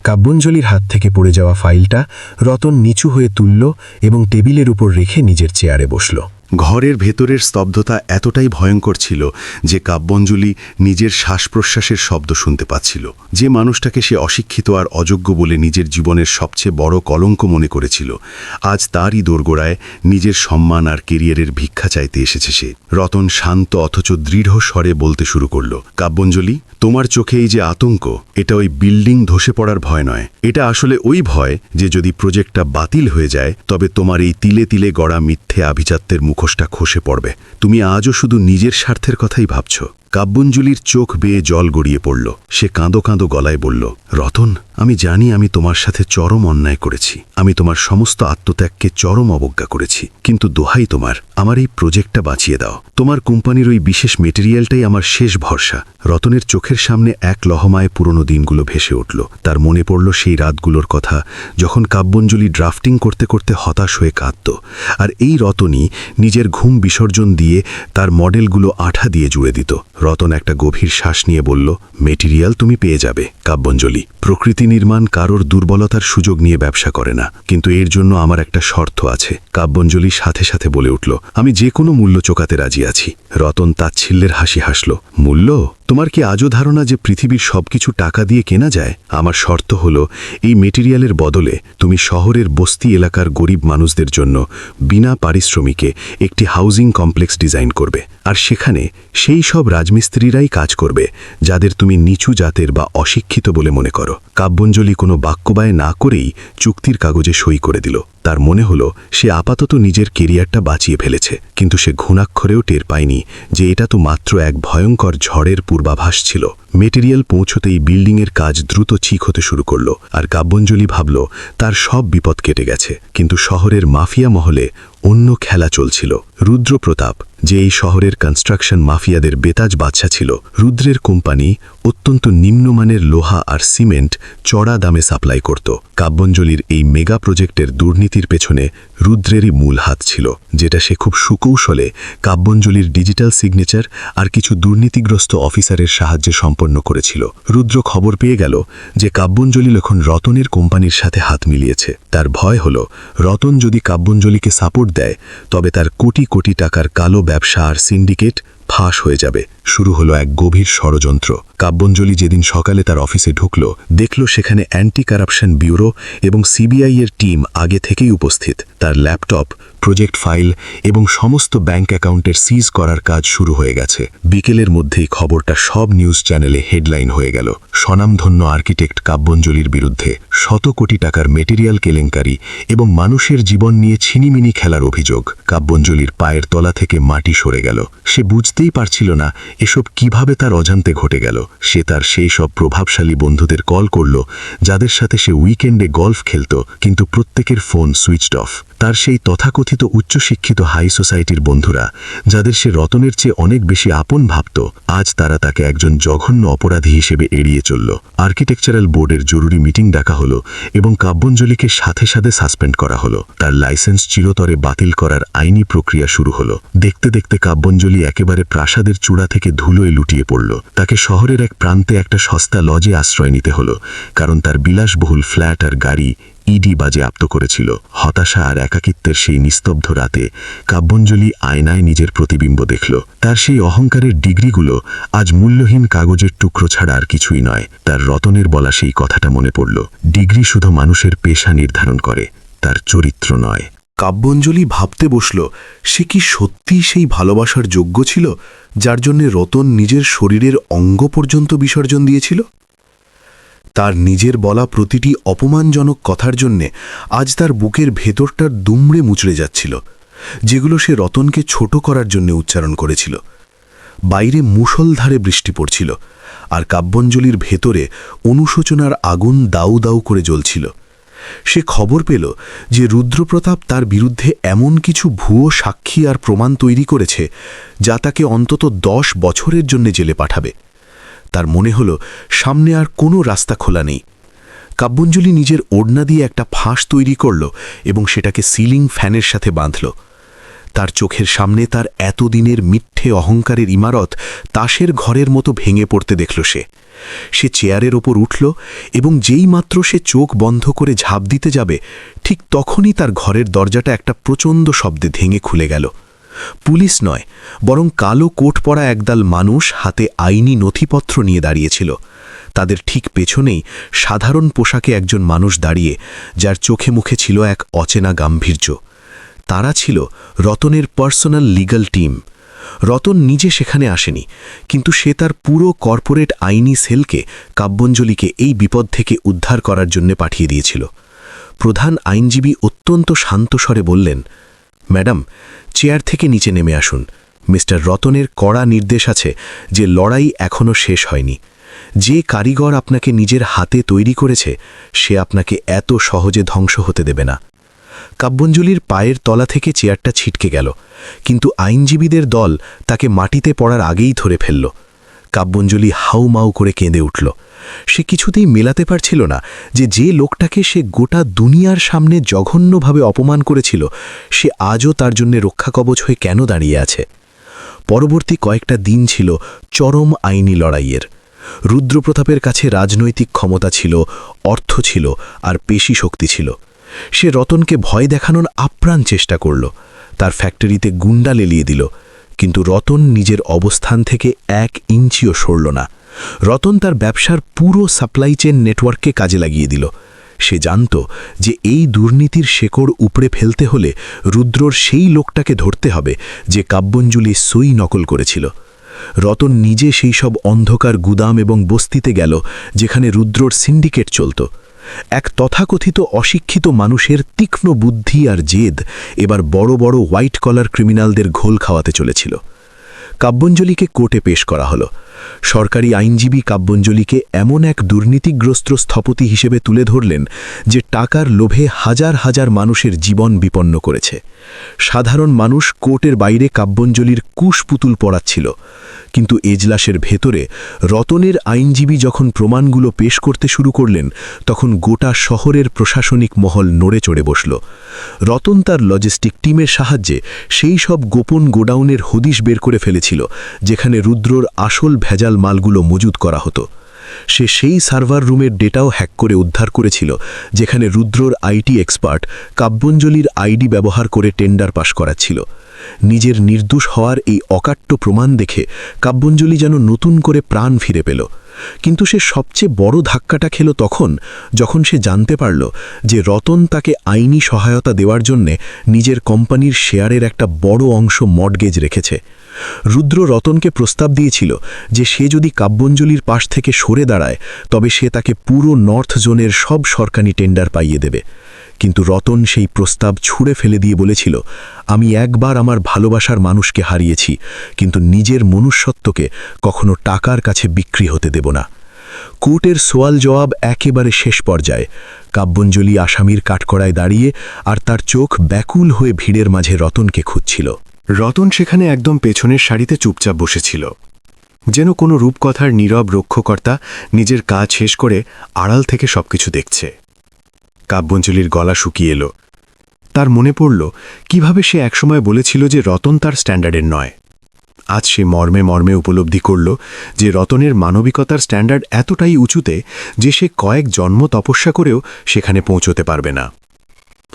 কাব্যাঞ্জলির হাত থেকে পড়ে যাওয়া ফাইলটা রতন নিচু হয়ে তুলল এবং টেবিলের উপর রেখে নিজের চেয়ারে বসল। ঘরের ভেতরের স্তব্ধতা এতটাই ভয়ঙ্কর ছিল যে কাব্যাঞ্জলি নিজের শ্বাস প্রশ্বাসের শব্দ শুনতে পাচ্ছিল। যে মানুষটাকে সে অশিক্ষিত আর অযোগ্য বলে নিজের জীবনের সবচেয়ে বড় কলঙ্ক মনে করেছিল, আজ তারই দোরগোড়ায় নিজের সম্মান আর কেরিয়ারের ভিক্ষা চাইতে এসেছে সে। রতন শান্ত অথচ দৃঢ় স্বরে বলতে শুরু করল, কাব্যাঞ্জলি, তোমার চোখে এই যে আতঙ্ক, এটা ওই বিল্ডিং ধসে পড়ার ভয় নয়। এটা আসলে ওই ভয় যে যদি প্রজেক্টটা বাতিল হয়ে যায় তবে তোমার এই তিলে তিলে গড়া মিথ্যে আভিজাত্যের মুখোশটা খসে পড়বে। তুমি আজও শুধু নিজের স্বার্থের কথাই ভাবছ। কাব্যাঞ্জলির চোখ বেয়ে জল গড়িয়ে পড়ল। সে কাঁদো কাঁদো গলায় বলল, রতন, আমি জানি আমি তোমার সাথে চরম অন্যায় করেছি। আমি তোমার সমস্ত আত্মত্যাগকে চরম অবজ্ঞা করেছি। কিন্তু দোহাই তোমার, আমার এই প্রজেক্টটা বাঁচিয়ে দাও। তোমার কোম্পানির ওই বিশেষ মেটেরিয়ালটাই আমার শেষ ভরসা। রতনের চোখের সামনে এক লহমায় পুরনো দিনগুলো ভেসে উঠল। তার মনে পড়ল সেই রাতগুলোর কথা, যখন কাব্যাঞ্জলি ড্রাফটিং করতে করতে হতাশ হয়ে কাঁদত, আর এই রতনই নিজের ঘুম বিসর্জন দিয়ে তার মডেলগুলো আঠা দিয়ে জুড়ে দিত। রতন একটা গভীর শ্বাস নিয়ে বলল, মেটেরিয়াল তুমি পেয়ে যাবে কাব্যাঞ্জলি। প্রকৃতি নির্মাণ কারোর দুর্বলতার সুযোগ নিয়ে ব্যবসা করে না, কিন্তু এর জন্য আমার একটা শর্ত আছে। কাব্যাঞ্জলি সাথে সাথে বলে উঠল, আমি যে কোনো মূল্য চোকাতে রাজি আছি। রতন তাচ্ছিল্যের হাসি হাসল। মূল্য? তোমার কি আজও ধারণা যে পৃথিবীর সবকিছু টাকা দিয়ে কেনা যায়? আমার শর্ত হলো, এই মেটেরিয়ালের বদলে তুমি শহরের বস্তি এলাকার গরিব মানুষদের জন্য বিনা পারিশ্রমিকে একটি হাউজিং কমপ্লেক্স ডিজাইন করবে, আর সেখানে সেই সব রাজমিস্ত্রিরাই কাজ করবে যাদের তুমি নিচু জাতের বা অশিক্ষিত বলে মনে করো। কাব্যাঞ্জলি কোনো বাক্যবায় না করেই চুক্তির কাগজে সই করে দিল। তার মনে হলো সে আপাতত নিজের কেরিয়ারটা বাঁচিয়ে ফেলেছে, কিন্তু সে ঘুণাক্ষরেও টের পায়নি যে এটা তো মাত্র এক ভয়ঙ্কর ঝড়ের পূর্বাভাস ছিল। মেটেরিয়াল পৌঁছতেই বিল্ডিংয়ের কাজ দ্রুত ঠিক হতে শুরু করল, আর কাব্যাঞ্জলি ভাবল তার সব বিপদ কেটে গেছে। কিন্তু শহরের মাফিয়া মহলে অন্য খেলা চলছিল। রুদ্রপ্রতাপ, যে এই শহরের কনস্ট্রাকশন মাফিয়াদের বেতাজ বাদশা ছিল, রুদ্রের কোম্পানি অত্যন্ত নিম্নমানের লোহা আর সিমেন্ট চড়া দামে সাপ্লাই করত। কাব্যাঞ্জলির এই মেগা প্রজেক্টের দুর্নীতির পেছনে রুদ্রেরই মূল হাত ছিল, যেটা সে খুব সুকৌশলে কাব্যাঞ্জলির ডিজিটাল সিগনেচার আর কিছু দুর্নীতিগ্রস্ত অফিসারের সাহায্যে সম্পন্ন করেছিল। রুদ্র খবর পেয়ে গেল যে কাব্যাঞ্জলি এখন রতনের কোম্পানির সাথে হাত মিলিয়েছে। তার ভয় হল, রতন যদি কাব্যাঞ্জলিকে সাপোর্ট দেয় তবে তার কোটি কোটি টাকার কালো ব্যবসা আর সিন্ডিকেট ফাঁস হয়ে যাবে। শুরু হলো এক গভীর ষড়যন্ত্র। কাব্যঞ্জলি যেদিন সকালে তার অফিসে ঢুকল, দেখল সেখানে অ্যান্টি কারাপশন ব্যুরো এবং সিবিআই এর টিম আগে থেকেই উপস্থিত। তার ল্যাপটপ, প্রজেক্ট ফাইল এবং সমস্ত ব্যাংক অ্যাকাউন্টের সিজ করার কাজ শুরু হয়ে গেছে। বিকেলের মধ্যেই খবরটা সব নিউজ চ্যানেলে হেডলাইন হয়ে গেল। স্বনামধন্য আর্কিটেক্ট কাব্যঞ্জলির বিরুদ্ধে শত কোটি টাকার মেটেরিয়াল কেলেঙ্কারি এবং মানুষের জীবন নিয়ে ছিনিমিনি খেলার অভিযোগ। কাব্যঞ্জলির পায়ের তলা থেকে মাটি সরে গেল। সে বুঝতেই পারছিল না এসব কিভাবে তার অজান্তে ঘটে গেল। সে তার সেই সব প্রভাবশালী বন্ধুদের কল করল যাদের সাথে সে উইকেন্ডে গল্ফ খেলত, কিন্তু প্রত্যেকের ফোন সুইচড অফ। তার সেই তথাকথিত উচ্চশিক্ষিত হাই সোসাইটির বন্ধুরা, যাদের সে রতনের চেয়ে অনেক বেশি আপন ভাবত, আজ তারা তাকে একজন জঘন্য অপরাধী হিসেবে এড়িয়ে চলল। আর্কিটেকচারাল বোর্ডের জরুরি মিটিং ডাকা হলো এবং কাব্যঞ্জলিকে সাথে সাথে সাসপেন্ড করা হলো। তার লাইসেন্স চিরতরে বাতিল করার আইনি প্রক্রিয়া শুরু হলো। দেখতে দেখতে কাব্যঞ্জলি একেবারে প্রাসাদের চূড়া থেকে ধুলোয় লুটিয়ে পড়ল। তাকে শহরের এক প্রান্তে একটা সস্তা লজে আশ্রয় নিতে হলো, কারণ তার বিলাসবহুল ফ্ল্যাট আর গাড়ি ইডি বাজেয়াপ্ত করেছিল। হতাশা আর একাকিত্বের সেই নিস্তব্ধ রাতে কাব্যঞ্জলি আয়নায় নিজের প্রতিবিম্ব দেখল। তার সেই অহংকারের ডিগ্রিগুলো আজ মূল্যহীন কাগজের টুকরো ছাড়া আর কিছুই নয়। তার রতনের বলা সেই কথাটা মনে পড়ল, ডিগ্রি শুধু মানুষের পেশা নির্ধারণ করে, তার চরিত্র নয়। কাব্যঞ্জলি ভাবতে বসল, সে কি সত্যিই সেই ভালোবাসার যোগ্য ছিল যার জন্যে রতন নিজের শরীরের অঙ্গ পর্যন্ত বিসর্জন দিয়েছিল? তার নিজের বলা প্রতিটি অপমানজনক কথার জন্যে আজ তার বুকের ভেতরটার দুমড়ে মুচড়ে যাচ্ছিল, যেগুলো সে রতনকে ছোট করার জন্য উচ্চারণ করেছিল। বাইরে মুষলধারে বৃষ্টি পড়ছিল, আর কাব্যঞ্জলির ভেতরে অনুশোচনার আগুন দাউ দাউ করে জ্বলছিল। সে খবর পেল যে রুদ্রপ্রতাপ তার বিরুদ্ধে এমন কিছু ভুয়ো সাক্ষী আর প্রমাণ তৈরি করেছে যা তাকে অন্তত 10 বছরের জন্য জেলে পাঠাবে। তার মনে হল সামনে আর কোনো রাস্তা খোলা নেই। কাব্যঞ্জলি নিজের ওড়না দিয়ে একটা ফাঁস তৈরি করল এবং সেটাকে সিলিং ফ্যানের সাথে বাঁধল। তার চোখের সামনে তার এতদিনের মিথ্যে অহংকারের ইমারত তাসের ঘরের মতো ভেঙে পড়তে দেখল সে চেয়ারের ওপর উঠল এবং যেই মাত্র সে চোখ বন্ধ করে ঝাঁপ দিতে যাবে, ঠিক তখনই তার ঘরের দরজাটা একটা প্রচণ্ড শব্দে ভেঙে খুলে গেল। পুলিশ নয়, বরং কালো কোট পরা একদল মানুষ হাতে আইনি নথিপত্র নিয়ে দাঁড়িয়েছিল। তাদের ঠিক পেছনেই সাধারণ পোশাকে একজন মানুষ দাঁড়িয়ে, যার চোখে মুখে ছিল এক অচেনা গাম্ভীর্য। তারা ছিল রতনের পার্সোনাল লিগ্যাল টিম। রতন নিজে সেখানে আসেনি, কিন্তু সে তার পুরো কর্পোরেট আইনি সেলকে কাব্যঞ্জলিকে এই বিপদ থেকে উদ্ধার করার জন্য পাঠিয়ে দিয়েছিল। প্রধান আইনজীবী অত্যন্ত শান্ত স্বরে বললেন, ম্যাডাম, চেয়ার থেকে নিচে নেমে আসুন। মিস্টার রতনের কড়া নির্দেশ আছে যে লড়াই এখনও শেষ হয়নি। যে কারিগর আপনাকে নিজের হাতে তৈরি করেছে, সে আপনাকে এত সহজে ধ্বংস হতে দেবে না। কাব্যঞ্জলির পায়ের তলা থেকে চেয়ারটা ছিটকে গেল, কিন্তু আইনজীবীদের দল তাকে মাটিতে পড়ার আগেই ধরে ফেলল। কাব্যঞ্জলি হাউমাউ করে কেঁদে উঠল। সে কিছুতেই মেলাতে পারছিল না যে লোকটাকে সে গোটা দুনিয়ার সামনে জঘন্যভাবে অপমান করেছিল, সে আজও তার জন্য রক্ষাকবচ হয়ে কেন দাঁড়িয়ে আছে। পরবর্তী কয়েকটা দিন ছিল চরম আইনি লড়াইয়ের। রুদ্রপ্রতাপের কাছে রাজনৈতিক ক্ষমতা ছিল, অর্থ ছিল আর পেশি শক্তি ছিল। সে রতনকে ভয় দেখানোর আপ্রাণ চেষ্টা করল, তার ফ্যাক্টরিতে গুন্ডা লেলিয়ে দিল, কিন্তু রতন নিজের অবস্থান থেকে 1 ইঞ্চিও সরল না। রতন তার ব্যবসার পুরো সাপ্লাই চেন নেটওয়ার্ককে কাজে লাগিয়ে দিল। সে জানত যে এই দুর্নীতির শেকড় উপড়ে ফেলতে হলে রুদ্রর সেই লোকটাকে ধরতে হবে যে কাব্যঞ্জলি সই নকল করেছিল। রতন নিজে সেই সব অন্ধকার গুদাম এবং বস্তিতে গেল যেখানে রুদ্রর সিন্ডিকেট চলত। এক তথাকথিত অশিক্ষিত মানুষের তীক্ষ্ণ বুদ্ধি আর জেদ এবার বড় বড় হোয়াইট কলার ক্রিমিনালদের ঘোল খাওয়াতে চলেছিল। কাব্যঞ্জলিকে কোর্টে পেশ করা হলো। সরকারি আইনজীবী কাব্যঞ্জলিকে এমন এক দুর্নীতিগ্রস্ত স্থপতি হিসেবে তুলে ধরলেন যে টাকার লোভে হাজার হাজার মানুষের জীবন বিপন্ন করেছে। সাধারণ মানুষ কোর্টের বাইরে কাব্যঞ্জলির কুশপুতুল পড়াচ্ছিল, কিন্তু এজলাসের ভেতরে রতনের আইনজীবী যখন প্রমাণগুলো পেশ করতে শুরু করলেন, তখন গোটা শহরের প্রশাসনিক মহল নড়ে চড়ে বসল। রতন তার লজিস্টিক টিমের সাহায্যে সেই সব গোপন গোডাউনের হদিশ বের করে ফেলেছিল যেখানে রুদ্রর আসল ভেজাল মালগুলো মজুদ করা হতো। সে সেই সার্ভার রুমের ডেটাও হ্যাক করে উদ্ধার করেছিল যেখানে রুদ্রর আইটি এক্সপার্ট কাব্যঞ্জলির আইডি ব্যবহার করে টেন্ডার পাশ করাচ্ছিল। নিজের নির্দোষ হওয়ার এই অকাট্য প্রমাণ দেখে কাব্যঞ্জলি যেন নতুন করে প্রাণ ফিরে পেল। কিন্তু সে সবচেয়ে বড় ধাক্কাটা খেল তখন, যখন সে জানতে পারল যে রতন তাকে আইনি সহায়তা দেওয়ার জন্যে নিজের কোম্পানির শেয়ারের একটা বড় অংশ মর্টগেজ রেখেছে। রুদ্র রতনকে প্রস্তাব দিয়েছিল যে সে যদি কাব্যঞ্জলির পাশ থেকে সরে দাঁড়ায় তবে সে তাকে পুরো নর্থ জোনের সব সরকারি টেন্ডার পাইয়ে দেবে। কিন্তু রতন সেই প্রস্তাব ছুঁড়ে ফেলে দিয়ে বলেছিল, আমি একবার আমার ভালোবাসার মানুষকে হারিয়েছি, কিন্তু নিজের মনুষ্যত্বকে কখনো টাকার কাছে বিক্রি হতে দেব না। কোর্টের সোয়াল জবাব একেবারে শেষ পর্যায়ে। কাব্যঞ্জলি আসামির কাঠকড়ায় দাঁড়িয়ে আর তার চোখ ব্যাকুল হয়ে ভিড়ের মাঝে রতনকে খুঁজছিল। রতন সেখানে একদম পেছনের সারিতে চুপচাপ বসেছিল, যেন কোনো রূপকথার নীরব রক্ষকর্তা নিজের কাজ শেষ করে আড়াল থেকে সবকিছু দেখছে। কাব্যঞ্জলির গলা শুকিয়ে এলো। তার মনে পড়ল কিভাবে সে একসময় বলেছিল যে রতন তার স্ট্যান্ডার্ডের নয়। আজ সে মর্মে মর্মে উপলব্ধি করল যে রতনের মানবিকতার স্ট্যান্ডার্ড এতটাই উঁচুতে যে সে কয়েক জন্ম তপস্যা করেও সেখানে পৌঁছতে পারবে না।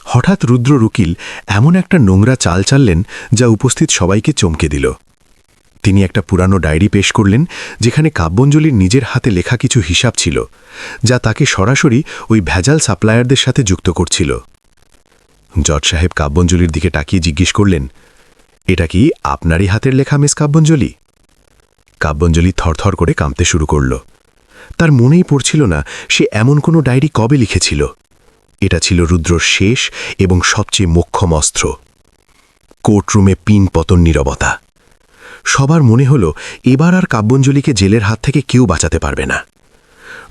হঠাৎ রুদ্র উকিল এমন একটা নোংরা চাল চাললেন যা উপস্থিত সবাইকে চমকে দিল। তিনি একটা পুরানো ডায়েরি পেশ করলেন যেখানে কাব্যঞ্জলির নিজের হাতে লেখা কিছু হিসাব ছিল, যা তাকে সরাসরি ওই ভেজাল সাপ্লায়ারদের সাথে যুক্ত করছিল। জজ সাহেব কাব্যঞ্জলির দিকে তাকিয়ে জিজ্ঞেস করলেন, এটা কি আপনারই হাতের লেখা মিস কাব্যঞ্জলি? কাব্যঞ্জলি থরথর করে কাঁপতে শুরু করল। তার মনেই পড়ছিল না সে এমন কোনো ডায়েরি কবে লিখেছিল। এটা ছিল রুদ্রর শেষ এবং সবচেয়ে মোক্ষম অস্ত্র। কোর্টরুমে পিন পতন নীরবতা। সবার মনে হল এবার আর কাব্যঞ্জলিকে জেলের হাত থেকে কেউ বাঁচাতে পারবে না।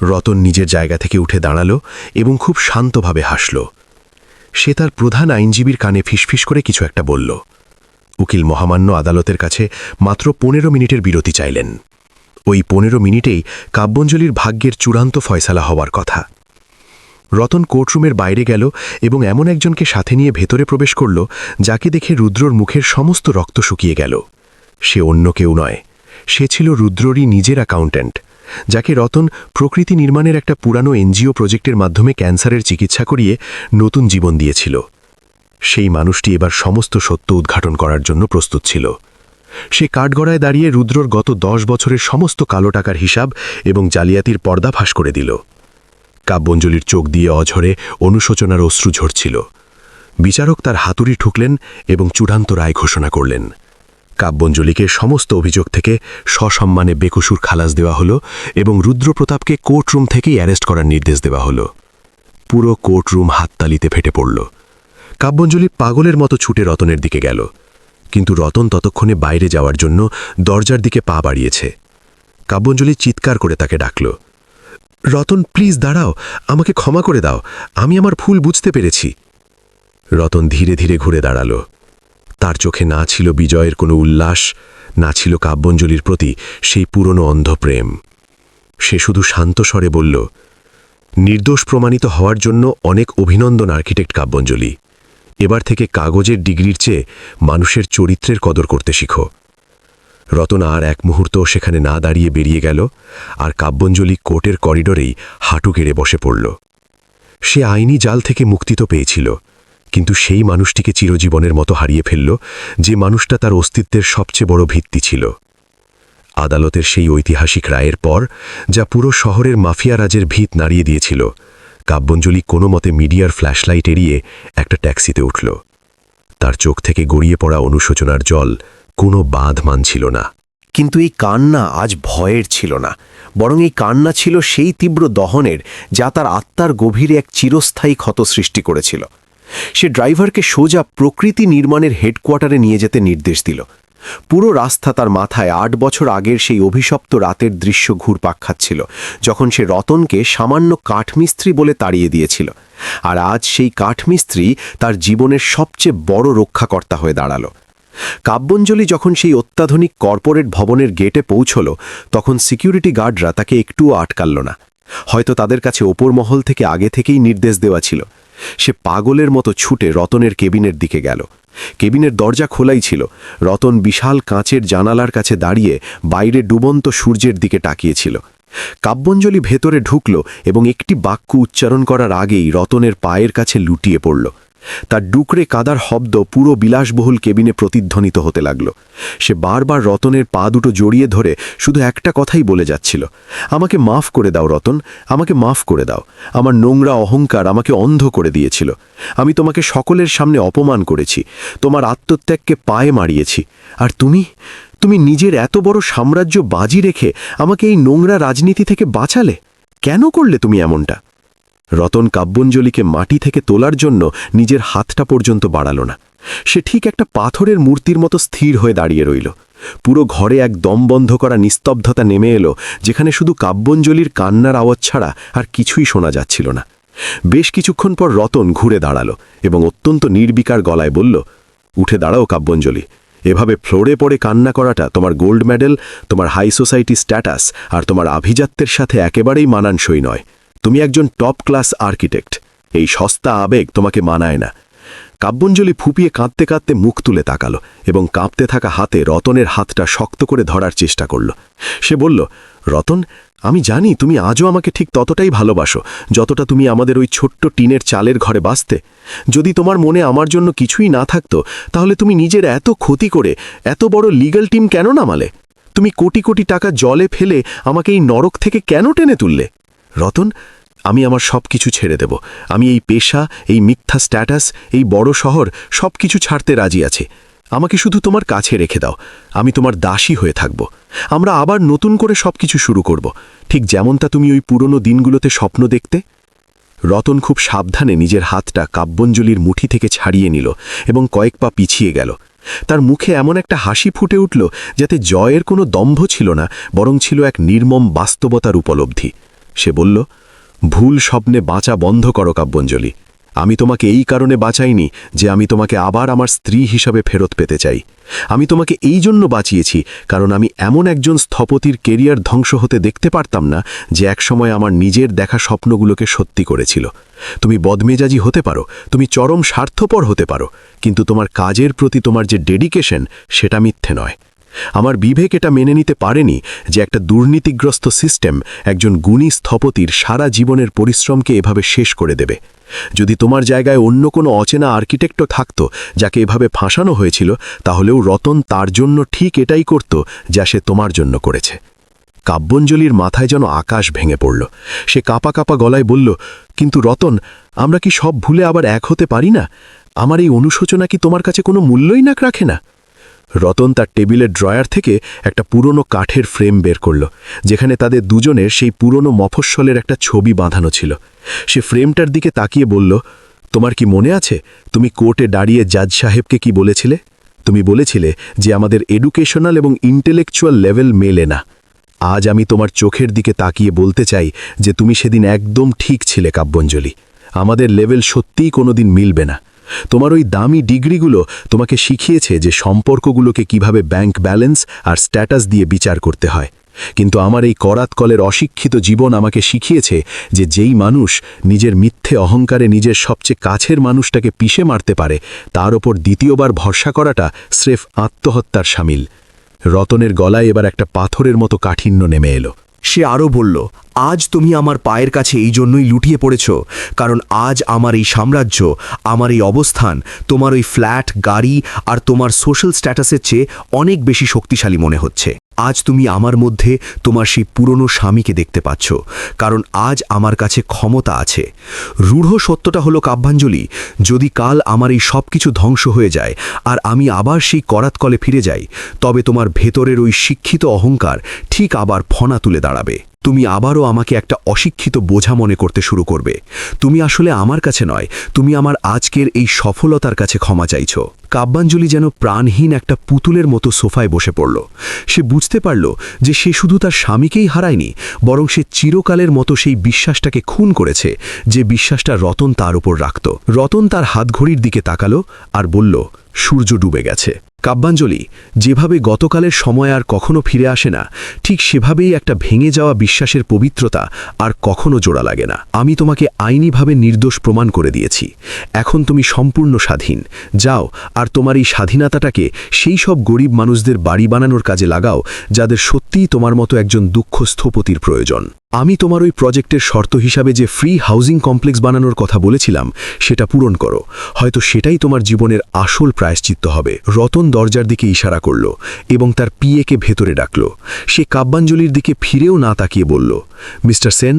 রতন নিজের জায়গা থেকে উঠে দাঁড়াল এবং খুব শান্তভাবে হাসল। সে তার প্রধান আইনজীবীর কানে ফিসফিস করে কিছু একটা বলল। উকিল মহামান্য আদালতের কাছে মাত্র 15 মিনিটের বিরতি চাইলেন। ওই 15 মিনিটেই কাব্যঞ্জলির ভাগ্যের চূড়ান্ত ফয়সালা হওয়ার কথা। রতন কোর্টরুমের বাইরে গেল এবং এমন একজনকে সাথে নিয়ে ভেতরে প্রবেশ করল যাকে দেখে রুদ্রর মুখের সমস্ত রক্ত শুকিয়ে গেল। সে অন্য কেউ নয়, সে ছিল রুদ্ররই নিজের অ্যাকাউন্ট্যান্ট, যাকে রতন প্রকৃতি নির্মাণের একটা পুরানো এনজিও প্রজেক্টের মাধ্যমে ক্যান্সারের চিকিৎসা করিয়ে নতুন জীবন দিয়েছিল। সেই মানুষটি এবার সমস্ত সত্য উদ্ঘাটন করার জন্য প্রস্তুত ছিল। সে কাঠগড়ায় দাঁড়িয়ে রুদ্রর গত 10 বছরের সমস্ত কালো টাকার হিসাব এবং জালিয়াতির পর্দা ফাঁস করে দিল। কাব্যঞ্জলির চোখ দিয়ে অঝরে অনুশোচনার অশ্রু ঝরছিল। বিচারক তার হাতুড়ি ঠুকলেন এবং চূড়ান্ত রায় ঘোষণা করলেন। কাব্যঞ্জলিকে সমস্ত অভিযোগ থেকে সসম্মানে বেকসুর খালাস দেওয়া হল এবং রুদ্রপ্রতাপকে কোর্টরুম থেকেই অ্যারেস্ট করার নির্দেশ দেওয়া হল। পুরো কোর্টরুম হাততালিতে ফেটে পড়ল। কাব্যঞ্জলি পাগলের মতো ছুটে রতনের দিকে গেল, কিন্তু রতন ততক্ষণে বাইরে যাওয়ার জন্য দরজার দিকে পা বাড়িয়েছে। কাব্যঞ্জলি চিৎকার করে তাকে ডাকল, রতন প্লিজ দাঁড়াও, আমাকে ক্ষমা করে দাও, আমি আমার ভুল বুঝতে পেরেছি। রতন ধীরে ধীরে ঘুরে দাঁড়াল। তার চোখে না ছিল বিজয়ের কোনো উল্লাস, না ছিল কাব্যঞ্জলির প্রতি সেই পুরনো অন্ধ প্রেম। সে শুধু শান্ত স্বরে বলল, নির্দোষ প্রমাণিত হওয়ার জন্য অনেক অভিনন্দন আর্কিটেক্ট কাব্যঞ্জলি। এবার থেকে কাগজের ডিগ্রির চেয়ে মানুষের চরিত্রের কদর করতে শিখো। রতন আর এক মুহূর্ত সেখানে না দাঁড়িয়ে বেরিয়ে গেল, আর কাব্যঞ্জলি কোর্টের করিডোরেই হাঁটু গেড়ে বসে পড়ল। সে আইনি জাল থেকে মুক্তি তো পেয়েছিল, কিন্তু সেই মানুষটিকে চিরজীবনের মতো হারিয়ে ফেলল, যে মানুষটা তার অস্তিত্বের সবচেয়ে বড় ভিত্তি ছিল। আদালতের সেই ঐতিহাসিক রায়ের পর, যা পুরো শহরের মাফিয়া রাজের ভিত নাড়িয়ে দিয়েছিল, কাব্যঞ্জলি কোনো মতে মিডিয়ার ফ্ল্যাশলাইট এড়িয়ে একটা ট্যাক্সিতে উঠল। তার চোখ থেকে গড়িয়ে পড়া অনুশোচনার জল কোনো বাঁধ মানছিল না। কিন্তু এই কান্না আজ ভয়ের ছিল না, বরং এই কান্না ছিল সেই তীব্র দহনের যা তার আত্মার গভীরে এক চিরস্থায়ী ক্ষত সৃষ্টি করেছিল। সে ড্রাইভারকে সোজা প্রকৃতি নির্মাণের হেডকোয়ার্টারে নিয়ে যেতে নির্দেশ দিল। পুরো রাস্তা তার মাথায় 8 বছর আগের সেই অভিশপ্ত রাতের দৃশ্য ঘুরপাক খাচ্ছিল, যখন সে রতনকে সামান্য কাঠমিস্ত্রি বলে তাড়িয়ে দিয়েছিল। আর আজ সেই কাঠমিস্ত্রি তার জীবনের সবচেয়ে বড় রক্ষাকর্তা হয়ে দাঁড়াল। কাব্যঞ্জলি যখন সেই অত্যাধুনিক কর্পোরেট ভবনের গেটে পৌঁছল, তখন সিকিউরিটি গার্ডরা তাকে একটুও আটকাল না। হয়তো তাদের কাছে ওপর মহল থেকে আগে থেকেই নির্দেশ দেওয়া ছিল। সে পাগলের মতো ছুটে রতনের কেবিনের দিকে গেল। কেবিনের দরজা খোলাই ছিল। রতন বিশাল কাঁচের জানালার কাছে দাঁড়িয়ে বাইরে ডুবন্ত সূর্যের দিকে তাকিয়েছিল। কাব্যঞ্জলি ভেতরে ঢুকল এবং একটি বাক্য উচ্চারণ করার আগেই রতনের পায়ের কাছে লুটিয়ে পড়ল। তার ডুকরে কাদার শব্দ পুরো বিলাসবহুল কেবিনে প্রতিধ্বনিত হতে লাগল। সে বারবার রতনের পা দুটো জড়িয়ে ধরে শুধু একটা কথাই বলে যাচ্ছিল, আমাকে মাফ করে দাও রতন, আমাকে মাফ করে দাও। আমার নোংরা অহংকার আমাকে অন্ধ করে দিয়েছিল। আমি তোমাকে সকলের সামনে অপমান করেছি, তোমার আত্মত্যাগকে পায়ে মারিয়েছি। আর তুমি নিজের এত বড় সাম্রাজ্য বাজি রেখে আমাকে এই নোংরা রাজনীতি থেকে বাঁচালে। কেন করলে তুমি এমনটা? রতন কাব্যঞ্জলিকে মাটি থেকে তোলার জন্য নিজের হাতটা পর্যন্ত বাড়াল না। সে ঠিক একটা পাথরের মূর্তির মতো স্থির হয়ে দাঁড়িয়ে রইল। পুরো ঘরে এক দম বন্ধ করা নিস্তব্ধতা নেমে এলো, যেখানে শুধু কাব্যঞ্জলির কান্নার আওয়াজ ছাড়া আর কিছুই শোনা যাচ্ছিল না। বেশ কিছুক্ষণ পর রতন ঘুরে দাঁড়ালো এবং অত্যন্ত নির্বিকার গলায় বলল, উঠে দাঁড়াও কাব্যঞ্জলি। এভাবে ফ্লোরে পড়ে কান্না করাটা তোমার গোল্ড মেডেল, তোমার হাই সোসাইটি স্ট্যাটাস আর তোমার আভিজাত্যের সাথে একেবারেই মানানসই নয়। তুমি একজন টপ ক্লাস আর্কিটেক্ট। এই সস্তা আবেগ তোমাকে মানায় না। কাব্যঞ্জলি ফুপিয়ে কাঁদতে কাঁদতে মুখ তুলে তাকালো এবং কাঁপতে থাকা হাতে রতনের হাতটা শক্ত করে ধরার চেষ্টা করল। সে বলল, রতন, আমি জানি তুমি আজও আমাকে ঠিক ততটাই ভালোবাসো যতটা তুমি আমাদের ওই ছোট্ট টিনের চালের ঘরে বাঁচতে। যদি তোমার মনে আমার জন্য কিছুই না থাকতো, তাহলে তুমি নিজের এত ক্ষতি করে এত বড় লিগ্যাল টিম কেন নামালে? তুমি কোটি কোটি টাকা জলে ফেলে আমাকে এই নরক থেকে কেন টেনে তুললে? রতন, আমি আমার সব কিছু ছেড়ে দেব। আমি এই পেশা, এই মিথ্যা স্ট্যাটাস, এই বড় শহর সব কিছু ছাড়তে রাজি আছি। আমাকে শুধু তোমার কাছে রেখে দাও। আমি তোমার দাসী হয়ে থাকব। আমরা আবার নতুন করে সব কিছু শুরু করব, ঠিক যেমনটা তুমি ওই পুরনো দিনগুলোতে স্বপ্ন দেখতে। রতন খুব সাবধানে নিজের হাতটা কাব্যঞ্জলির মুঠি থেকে ছাড়িয়ে নিল এবং কয়েক পা পিছিয়ে গেল। তার মুখে এমন একটা হাসি ফুটে উঠল যাতে জয়ের কোনো দম্ভ ছিল না, বরং ছিল এক নির্মম বাস্তবতার উপলব্ধি। সে বলল, ভুল স্বপ্নে বাঁচা বন্ধ করো কাব্যঞ্জলি। আমি তোমাকে এই কারণে বাঁচাইনি যে আমি তোমাকে আবার আমার স্ত্রী হিসাবে ফেরত পেতে চাই। আমি তোমাকে এই জন্য বাঁচিয়েছি কারণ আমি এমন একজন স্থপতির কেরিয়ার ধ্বংস হতে দেখতে পারতাম না যে একসময় আমার নিজের দেখা স্বপ্নগুলোকে সত্যি করেছিল। তুমি বদমেজাজি হতে পারো, তুমি চরম স্বার্থপর হতে পারো, কিন্তু তোমার কাজের প্রতি তোমার যে ডেডিকেশন সেটা মিথ্যে নয়। আমার বিবেক এটা মেনে নিতে পারেনি যে একটা দুর্নীতিগ্রস্ত সিস্টেম একজন গুণী স্থপতির সারা জীবনের পরিশ্রমকে এভাবে শেষ করে দেবে। যদি তোমার জায়গায় অন্য কোনো অচেনা আর্কিটেক্টও থাকতো যাকে এভাবে ফাঁসানো হয়েছিল, তাহলেও রতন তার জন্য ঠিক এটাই করত যা সে তোমার জন্য করেছে। কাব্যঞ্জলির মাথায় যেন আকাশ ভেঙে পড়ল। সে কাঁপা কাঁপা গলায় বলল, কিন্তু রতন, আমরা কি সব ভুলে আবার এক হতে পারি না? আমার এই অনুশোচনা কি তোমার কাছে কোনো মূল্যই না রাখে না? রতন তার টেবিলের ড্রয়ার থেকে একটা পুরনো কাঠের ফ্রেম বের করল, যেখানে তাদের দুজনের সেই পুরনো মফস্বলের একটা ছবি বাঁধানো ছিল। সে ফ্রেমটার দিকে তাকিয়ে বলল, তোমার কি মনে আছে তুমি কোর্টে দাঁড়িয়ে জাজ সাহেবকে কি বলেছিলে? তুমি বলেছিলে যে আমাদের এডুকেশনাল এবং ইন্টেলেকচুয়াল লেভেল মেলে না। আজ আমি তোমার চোখের দিকে তাকিয়ে বলতে চাই যে তুমি সেদিন একদম ঠিক ছিলে কাব্যঞ্জলি। আমাদের লেভেল সত্যিই কোনোদিন মিলবে না। তোমার ওই দামি ডিগ্রিগুলো তোমাকে শিখিয়েছে যে সম্পর্কগুলোকে কিভাবে ব্যাংক ব্যালেন্স আর স্ট্যাটাস দিয়ে বিচার করতে হয়, কিন্তু আমার এই করাতকলের অশিক্ষিত জীবন আমাকে শিখিয়েছে যে যেই মানুষ নিজের মিথ্যে অহংকারে নিজের সবচেয়ে কাছের মানুষটাকে পিষে মারতে পারে, তার ওপর দ্বিতীয়বার ভরসা করাটা স্রেফ আত্মহত্যার শামিল। রতনের গলায় এবার একটা পাথরের মতো কাঠিন্য নেমে এলো। সে আরও বলল, আজ তুমি আমার পায়ের কাছে এই জন্যই লুটিয়ে পড়েছ কারণ আজ আমার এই সাম্রাজ্য, আমার এই অবস্থান তোমার ওই ফ্ল্যাট, গাড়ি আর তোমার সোশ্যাল স্ট্যাটাসের চেয়ে অনেক বেশি শক্তিশালী মনে হচ্ছে। আজ তুমি আমার মধ্যে তোমার সেই পুরনো স্বামীকে দেখতে পাচ্ছ, কারণ আজ আমার কাছে ক্ষমতা আছে। রূঢ় সত্যটা হলো কাব্যাঞ্জলি, যদি কাল আমার এই সব কিছু ধ্বংস হয়ে যায় আর আমি আবার সেই করাতকলে ফিরে যাই, তবে তোমার ভেতরের ওই শিক্ষিত অহংকার ঠিক আবার ফনা তুলে দাঁড়াবে। তুমি আবারও আমাকে একটা অশিক্ষিত বোঝা মনে করতে শুরু করবে। তুমি আসলে আমার কাছে নয়, তুমি আমার আজকের এই সফলতার কাছে ক্ষমা চাইছ। কাব্যাঞ্জলি যেন প্রাণহীন একটা পুতুলের মতো সোফায় বসে পড়ল। সে বুঝতে পারল যে সে শুধু তার স্বামীকেই হারায়নি, বরং সে চিরকালের মতো সেই বিশ্বাসটাকে খুন করেছে যে বিশ্বাসটা রতন তার উপর রাখত। রতন তার হাতঘড়ির দিকে তাকালো আর বলল, সূর্য ডুবে গেছে। কাব্যাঞ্জলি, যেভাবে গতকালের সময় আর কখনো ফিরে আসে না, ঠিক সেভাবেই একটা ভেঙে যাওয়া বিশ্বাসের পবিত্রতা আর কখনো জোড়া লাগে না। আমি তোমাকে আইনিভাবে নির্দোষ প্রমাণ করে দিয়েছি। এখন তুমি সম্পূর্ণ স্বাধীন। যাও আর তোমার এই স্বাধীনতাটাকে সেই সব গরিব মানুষদের বাড়ি বানানোর কাজে লাগাও যাদের সত্যিই তোমার মতো একজন দুঃখ স্থপতির প্রয়োজন। আমি তোমার ওই প্রজেক্টের শর্ত হিসাবে যে ফ্রি হাউজিং কমপ্লেক্স বানানোর কথা বলেছিলাম সেটা পূরণ করো। হয়তো সেটাই তোমার জীবনের আসল প্রায়শ্চিত্ত হবে। রতন দরজার দিকে ইশারা করল এবং তার পিএকে ভেতরে ডাকল। সে কাব্যাঞ্জলির দিকে ফিরেও না তাকিয়ে বলল, মিস্টার সেন,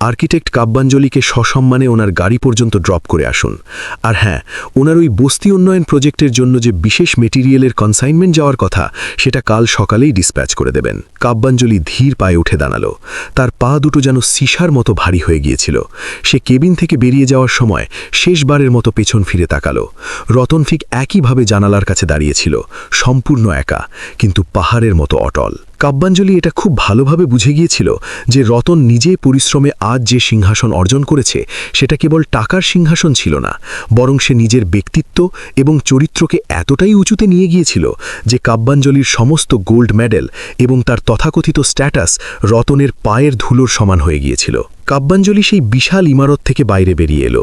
আর্কিটেক্ট কাব্যাঞ্জলিকে সসম্মানে ওনার গাড়ি পর্যন্ত ড্রপ করে আসুন। আর হ্যাঁ, ওনার ওই বস্তি উন্নয়ন প্রজেক্টের জন্য যে বিশেষ মেটেরিয়ালের কনসাইনমেন্ট যাওয়ার কথা সেটা কাল সকালেই ডিসপ্যাচ করে দেবেন। কাব্যাঞ্জলি ধীর পায়ে উঠে দাঁড়ালো। তার পা দুটো যেন সিসার মতো ভারী হয়ে গিয়েছিল। সে কেবিন থেকে বেরিয়ে যাওয়ার সময় শেষবারের মতো পেছন ফিরে তাকালো। রতন ঠিক একইভাবে জানালার কাছে দাঁড়িয়েছিল, সম্পূর্ণ একা, কিন্তু পাহাড়ের মতো অটল। কাব্যাঞ্জলি এটা খুব ভালোভাবে বুঝে গিয়েছিল যে রতন নিজে পরিশ্রমে আজ যে সিংহাসন অর্জন করেছে সেটা কেবল টাকার সিংহাসন ছিল না, বরং সে নিজের ব্যক্তিত্ব এবং চরিত্রকে এতটাই উঁচুতে নিয়ে গিয়েছিল যে কাব্যাঞ্জলির সমস্ত গোল্ড মেডেল এবং তার তথাকথিত স্ট্যাটাস রতনের পায়ের ধুলোর সমান হয়ে গিয়েছিল। কাব্যাঞ্জলি সেই বিশাল ইমারত থেকে বাইরে বেরিয়ে এলো।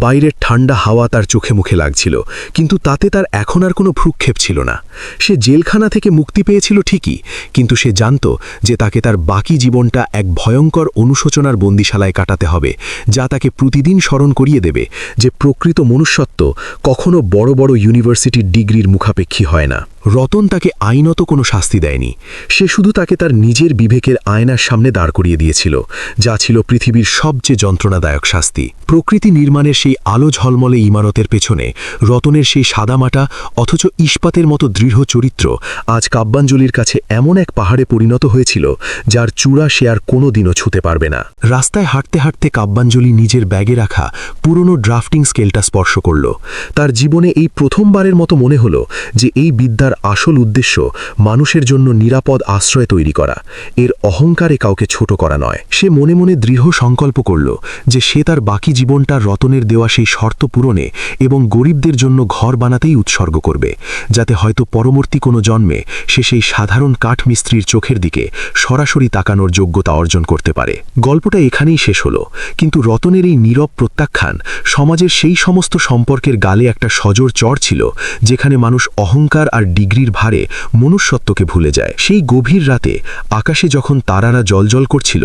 বাইরের ঠান্ডা হাওয়া তার চোখে মুখে লাগছিল, কিন্তু তাতে তার এখন আর কোনো ভ্রুক্ষেপ ছিল না। সে জেলখানা থেকে মুক্তি পেয়েছিল ঠিকই, কিন্তু সে জানত যে তাকে তার বাকি জীবনটা এক ভয়ঙ্কর অনুশোচনার বন্দিশালায় কাটাতে হবে, যা তাকে প্রতিদিন স্মরণ করিয়ে দেবে যে প্রকৃত মনুষ্যত্ব কখনো বড় বড় ইউনিভার্সিটির ডিগ্রির মুখাপেক্ষী হয় না। রতন তাকে আইনত কোনো শাস্তি দেয়নি। সে শুধু তাকে তার নিজের বিবেকের আয়নার সামনে দাঁড় করিয়ে দিয়েছিল, যা ছিল পৃথিবীর সবচেয়ে যন্ত্রণাদায়ক শাস্তি। প্রকৃতি নির্মাণের সেই আলো ঝলমলে ইমারতের পেছনে রতনের সেই সাদামাটা অথচ ইস্পাতের মতো দৃঢ় চরিত্র আজ কাব্যাঞ্জলির কাছে এমন এক পাহাড়ে পরিণত হয়েছিল যার চূড়া সে আর কোনো দিনও ছুঁতে পারবে না। রাস্তায় হাঁটতে হাঁটতে কাব্যাঞ্জলি নিজের ব্যাগে রাখা পুরনো ড্রাফটিং স্কেলটা স্পর্শ করল। তার জীবনে এই প্রথমবারের মতো মনে হলো যে এই বিদ্যার আসল উদ্দেশ্য মানুষের জন্য নিরাপদ আশ্রয় তৈরি করা, এর অহংকারে কাউকে ছোট করা নয়। সে মনে মনে দৃঢ় সংকল্প করল যে সে তার বাকি জীবনটা রতনের দেওয়া সেই শর্ত পূরণে এবং গরিবদের জন্য ঘর বানাতেই উৎসর্গ করবে, যাতে হয়তো পরবর্তী কোনো জন্মে সে সেই সাধারণ কাঠমিস্ত্রির চোখের দিকে সরাসরি তাকানোর যোগ্যতা অর্জন করতে পারে। গল্পটা এখানেই শেষ হলো, কিন্তু রতনের এই নীরব প্রত্যাখ্যান সমাজের সেই সমস্ত সম্পর্কের গালে একটা সজোর চড় ছিল যেখানে মানুষ অহংকার আর ডিগ্রির ভারে মনুষ্যত্বকে ভুলে যায়। সেই গভীর রাতে আকাশে যখন তারারা জ্বলজ্বল করছিল,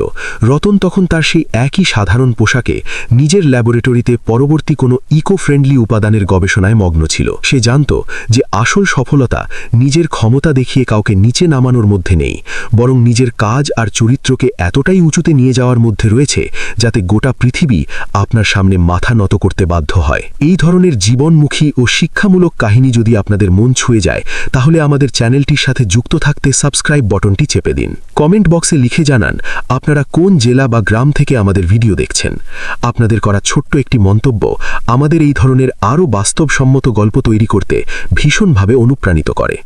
রতন তখন তার সেই একই সাধারণ পোশাকে নিজের ল্যাবরেটরিতে পরবর্তী কোনো ইকো ফ্রেন্ডলি উপাদানের গবেষণায় মগ্ন ছিল। সে জানত যে আসল সফলতা নিজের ক্ষমতা দেখিয়ে কাউকে নিচে নামানোর মধ্যে নেই, বরং নিজের কাজ আর চরিত্রকে এতটাই উঁচুতে নিয়ে যাওয়ার মধ্যে রয়েছে যাতে গোটা পৃথিবী আপনার সামনে মাথা নত করতে বাধ্য হয়। এই ধরনের জীবনমুখী ও শিক্ষামূলক কাহিনী যদি আপনাদের মন ছুঁয়ে যায়, তাহলে আমাদের চ্যানেলটির সাথে যুক্ত থাকতে সাবস্ক্রাইব বটনটি চেপে দিন। কমেন্ট বক্সে লিখে জানান আপনারা কোন জেলা বা গ্রাম থেকে আমাদের ভিডিও দেখছেন। আপনাদের করা ছোট্ট একটি মন্তব্য আমাদের এই ধরনের আরও বাস্তবসম্মত গল্প তৈরি করতে ভীষণভাবে অনুপ্রাণিত করে।